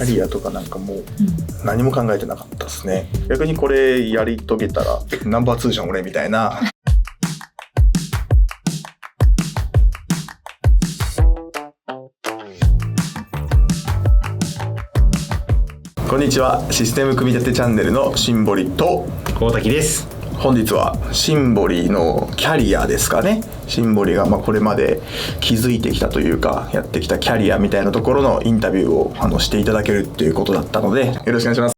ャリアとかなんかもう何も考えてなかったですね。逆にこれやり遂げたらナンバー2じゃん俺みたいな。こんにちは。システム組み立てチャンネルのシンボリと大滝です。本日はシンボリのキャリアですかね。シンボリがこれまで築いてきたというかやってきたキャリアみたいなところのインタビューをしていただけるっていうことだったのでよろしくお願いします。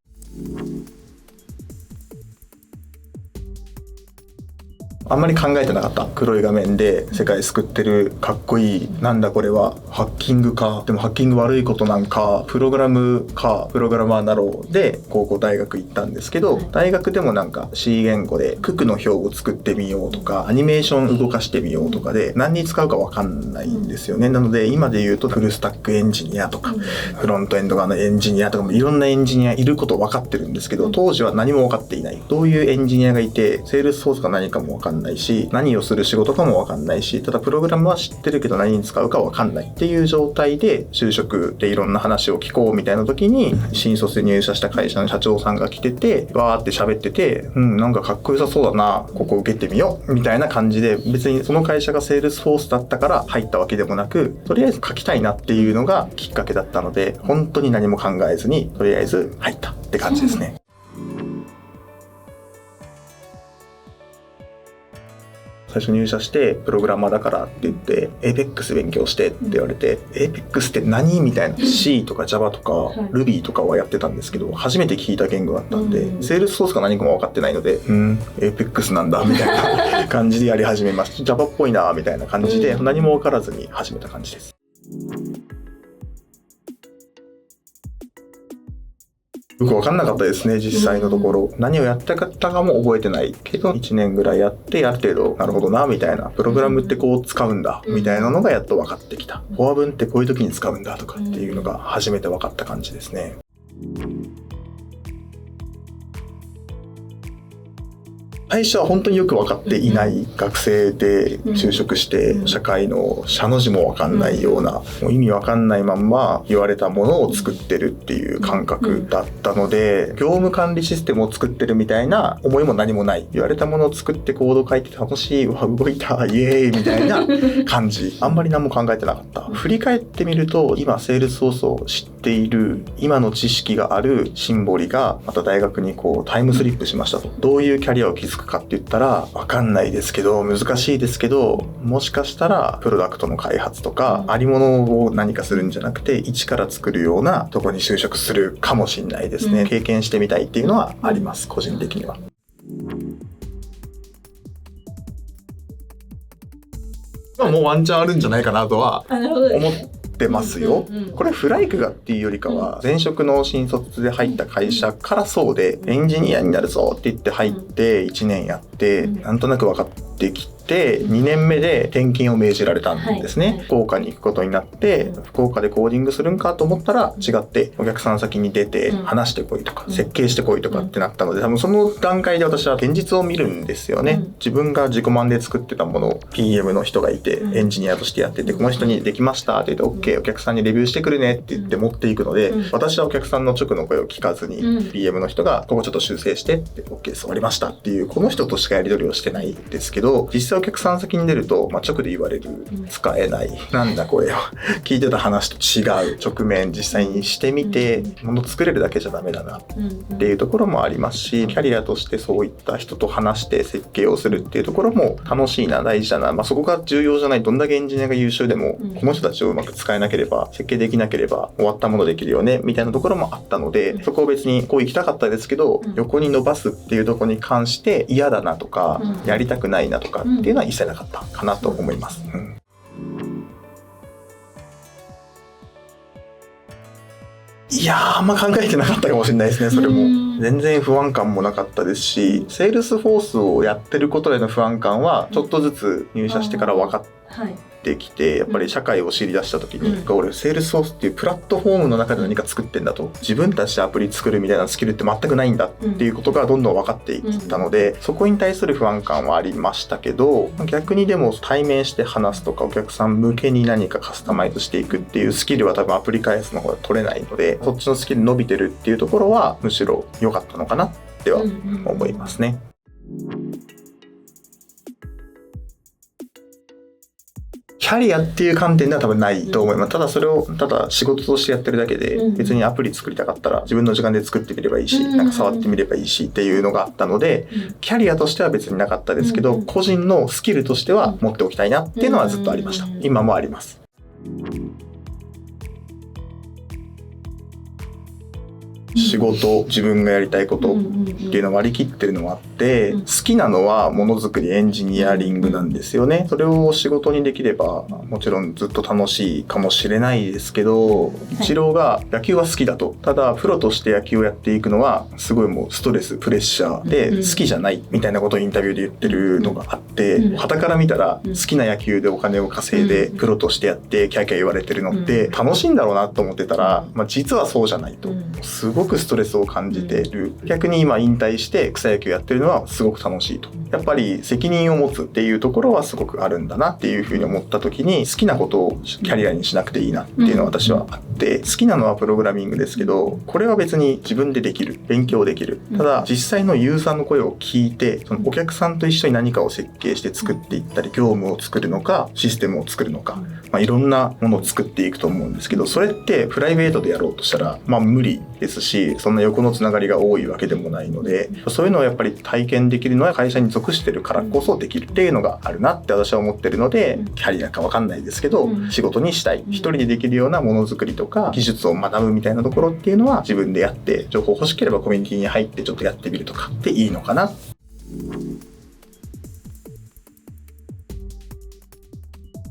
あんまり考えてなかった。黒い画面で世界救ってるかっこいい、なんだこれはハッキングか、でもハッキング悪いことなんか、プログラムか、プログラマーなろうで高校大学行ったんですけど、大学でもなんか C 言語で九九の表を作ってみようとかアニメーション動かしてみようとかで何に使うか分かんないんですよね。なので今で言うとフルスタックエンジニアとかフロントエンド側のエンジニアとかもいろんなエンジニアいること分かってるんですけど、当時は何も分かっていない。どういうエンジニアがいてセールスフォースが何かも分かんないし、何をする仕事かも分かんないし、ただプログラムは知ってるけど何に使うか分かんないっていう状態で就職でいろんな話を聞こうみたいな時に新卒で入社した会社の社長さんが来ててわーって喋ってて、なんかかっこよさそうだな、ここ受けてみようみたいな感じで、別にその会社がセールスフォースだったから入ったわけでもなく、とりあえず書きたいなっていうのがきっかけだったので、本当に何も考えずにとりあえず入ったって感じですね。最初入社してプログラマーだからって言って APEX 勉強してって言われて、APEX って何みたいな C とか Java とか Ruby とかはやってたんですけど、初めて聞いた言語だったんで、セールスフォースが何かも分かってないのでAPEX なんだみたいな感じでやり始めました。 Java っぽいなみたいな感じで何も分からずに始めた感じです。よく分かんなかったですね、実際のところ。何をやったかも覚えてないけど、1年ぐらいやってある程度なるほどなみたいな、プログラムってこう使うんだみたいなのがやっと分かってきた。フォア文ってこういう時に使うんだとかっていうのが初めて分かった感じですね。最初は本当によく分かっていない学生で就職して社会の社の字も分かんないような、もう意味分かんないまんま言われたものを作ってるっていう感覚だったので、業務管理システムを作ってるみたいな思いも何もない。言われたものを作ってコード書いて楽しい、うわ動いたイエーイみたいな感じ。あんまり何も考えてなかった。振り返ってみると今セールスフォースを知っている、今の知識があるシンボリがまた大学にタイムスリップしましたと。どういうキャリアを築くかって言ったら分かんないですけど、難しいですけど、もしかしたらプロダクトの開発とかありものを何かするんじゃなくて一から作るようなとこに就職するかもしれないですね。経験してみたいっていうのはあります、個人的には。もうワンチャンあるんじゃないかなとは思ってますよ。これフライクがっていうよりかは、前職の新卒で入った会社からそうで、エンジニアになるぞって言って入って1年やってなんとなく分かってきて、2年目で転勤を命じられたんですね。福岡に行くことになって、福岡でコーディングするんかと思ったら違って、お客さん先に出て話してこいとか設計してこいとかってなったので、多分その段階で私は現実を見るんですよね。自分が自己満で作ってたものを PM の人がいてエンジニアとしてやってて、この人にできましたって言って OK、 お客さんにレビューしてくるねって言って持っていくので、私はお客さんの直の声を聞かずに PM の人がここちょっと修正してって OK です終わりましたっていう、この人としかやり取りをしてないんですけど、実際お客さん先に出ると、直で言われる、使えない、なんだこれは聞いてた話と違う、直面実際にしてみて物作れるだけじゃダメだなっていうところもありますし、キャリアとしてそういった人と話して設計をするっていうところも楽しいな、大事だな、そこが重要じゃない。どんだけエンジニアが優秀でもこの人たちをうまく使えなければ、設計できなければ終わったものできるよねみたいなところもあったので、そこを別にこう行きたかったですけど、横に伸ばすっていうところに関して嫌だなとか、やりたくないなとかっていうのは一切なかったかなと思います。いやー、あんま考えてなかったかもしれないですね。それも全然不安感もなかったですし、セールスフォースをやってることへの不安感はちょっとずつ入社してから分かっってきて、やっぱり社会を知り出した時に、俺セールスフォースっていうプラットフォームの中で何か作ってんだと、自分たちでアプリ作るみたいなスキルって全くないんだっていうことがどんどん分かっていったので、そこに対する不安感はありましたけど、逆にでも対面して話すとかお客さん向けに何かカスタマイズしていくっていうスキルは多分アプリ開発の方が取れないので、そっちのスキル伸びてるっていうところはむしろ良かったのかなっては思いますね。キャリアっていう観点では多分ないと思います。ただそれをただ仕事としてやってるだけで、別にアプリ作りたかったら自分の時間で作ってみればいいし、なんか触ってみればいいしっていうのがあったので、キャリアとしては別になかったですけど、個人のスキルとしては持っておきたいなっていうのはずっとありました。今もあります。仕事、自分がやりたいことっていうのを割り切ってるのもあって、好きなのはものづくり、エンジニアリングなんですよね。それを仕事にできればもちろんずっと楽しいかもしれないですけど、イチローが野球は好きだと。ただプロとして野球をやっていくのはすごいもうストレス、プレッシャーで好きじゃないみたいなことをインタビューで言ってるのがあって、傍から見たら好きな野球でお金を稼いでプロとしてやってキャーキャー言われてるのって楽しいんだろうなと思ってたら、実はそうじゃないと。すごくストレスを感じている。逆に今引退して草野球やってるのはすごく楽しいと。やっぱり責任を持つっていうところはすごくあるんだなっていうふうに思った時に、好きなことをキャリアにしなくていいなっていうのは私はあって、好きなのはプログラミングですけど、これは別に自分でできる、勉強できる。ただ実際のユーザーの声を聞いて、そのお客さんと一緒に何かを設計して作っていったり、業務を作るのかシステムを作るのか、いろんなものを作っていくと思うんですけど、それってプライベートでやろうとしたら無理ですし、そんな横のつながりが多いわけでもないので、そういうのをやっぱり体験できるのは会社に属してるからこそできるっていうのがあるなって私は思ってるので、キャリアかわかんないですけど、仕事にしたい、一人でできるようなものづくりとか技術を学ぶみたいなところっていうのは自分でやって、情報欲しければコミュニティに入ってちょっとやってみるとかっていいのかな。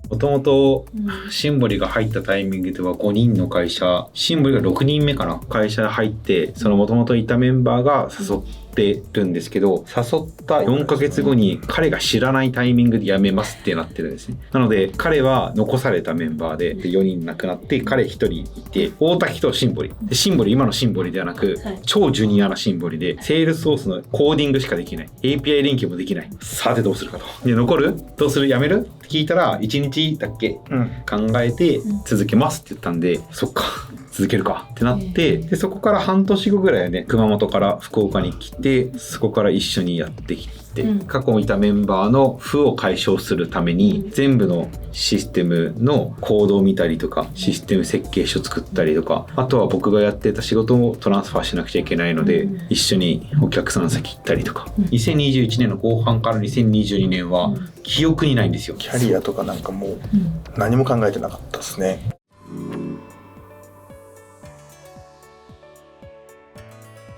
もともとシンボリが入ったタイミングでは5人の会社、シンボリが6人目かな、会社入って、そのもともといたメンバーが誘ってるんですけど、誘った4ヶ月後に彼が知らないタイミングで辞めますってなってるんですね。なので彼は残されたメンバーで4人亡くなって、彼1人いて、大滝とシンボリで、シンボリ今のシンボリではなく、超ジュニアなシンボリで、セールスソースのコーディングしかできない、 API 連携もできない。さてどうするかと。で、残る？どうする？辞める？って聞いたら1日だっけ考えて続けますって言ったんで、そっか続けるかってなって、でそこから半年後ぐらいね、熊本から福岡に来て、そこから一緒にやってきて、過去いたメンバーの負を解消するために全部のシステムのコードを見たりとか、システム設計書作ったりとか、あとは僕がやってた仕事もトランスファーしなくちゃいけないので、一緒にお客さん先行ったりとか、2021年の後半から2022年は記憶にないんですよ。キャリアとかなんかもう何も考えてなかったですね。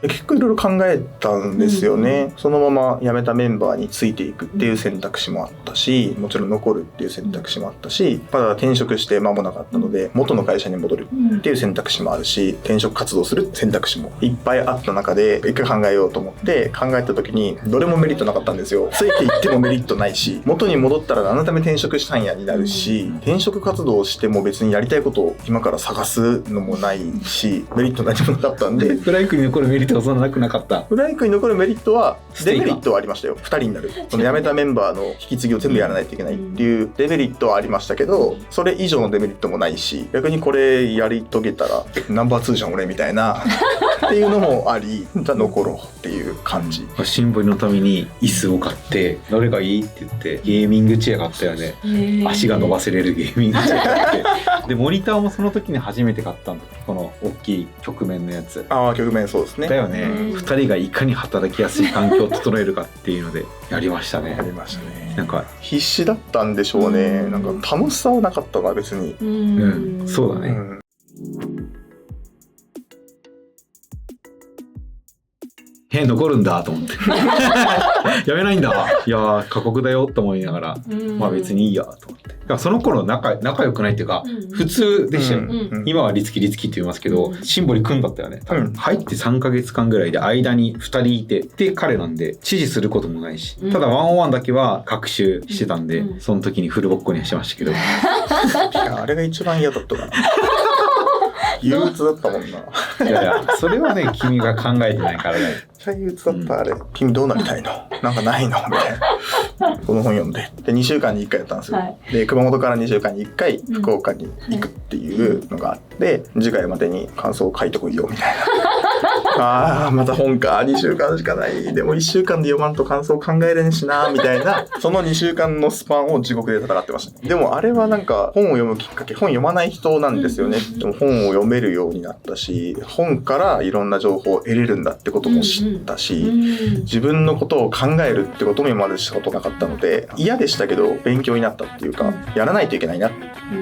結構いろいろ考えたんですよね。そのまま辞めたメンバーについていくっていう選択肢もあったし、もちろん残るっていう選択肢もあったし、まだ転職して間もなかったので元の会社に戻るっていう選択肢もあるし、転職活動する選択肢もいっぱいあった中で、一回考えようと思って考えた時にどれもメリットなかったんですよ。ついていってもメリットないし、元に戻ったら何のため転職したんやになるし、転職活動をしても別にやりたいことを今から探すのもないし、メリット何もなかったんで。フライクに残るメリットそんななかった。フライクに残るメリットは、デメリットはありましたよ。2人になる。その辞めたメンバーの引き継ぎを全部やらないといけないっていうデメリットはありましたけど、それ以上のデメリットもないし、逆にこれやり遂げたらナンバー2じゃん俺みたいなっていうのもあり、じゃあ残ろうっていう感じ。シンボリのために椅子を買って、どれがいいって言ってゲーミングチェア買ったよね。足が伸ばせれるゲーミングチェア買ってでモニターもその時に初めて買ったんだ。この大きい曲面のやつ。ああ、曲面そうですね。だよね。2人がいかに働きやすい環境を整えるかっていうのでやりましたね。やりましたね。なんか必死だったんでしょうね。なんか楽しさはなかったな別に。そうだね。残るんだと思ってやめないんだ、いや過酷だよと思いながら、まあ別にいいやと思って。その頃仲良くないっていうか、普通でしたよ、今はリツキって言いますけど、シンボリ君だったよね。入って3ヶ月間ぐらいで間に2人いて、で彼なんで指示することもないし、ただ101だけは学習してたんで、その時にフルボッコにはしてましたけど。いやあれが一番嫌だったかな。憂鬱だったもんな。いやそれはね君が考えてないからね。憂鬱だったあれ。君どうなりたいの？なんかないの？みたいな。この本読んで。で2週間に1回やったんですよ。で熊本から2週間に1回福岡に行くっていうのがあって、次回までに感想を書いてこいよみたいな。ああまた本か、2週間しかない。でも1週間で読まんと感想考えれんしなみたいな、その2週間のスパンを地獄で戦ってました。でもあれはなんか本を読むきっかけ、本読まない人なんですよね。でも本を読めるようになったし、本からいろんな情報を得れるんだってことも知ったし、自分のことを考えるってことも今までしたことなかったので、嫌でしたけど勉強になったっていうか、やらないといけないなっ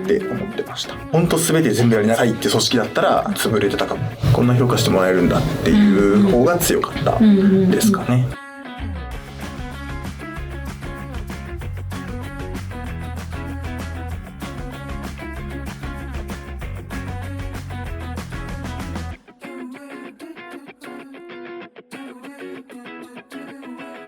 て思ってました。本当全て全部やりなさいって組織だったら潰れてたかも。こんな評価してもらえるんだっていう方が強かったですかね。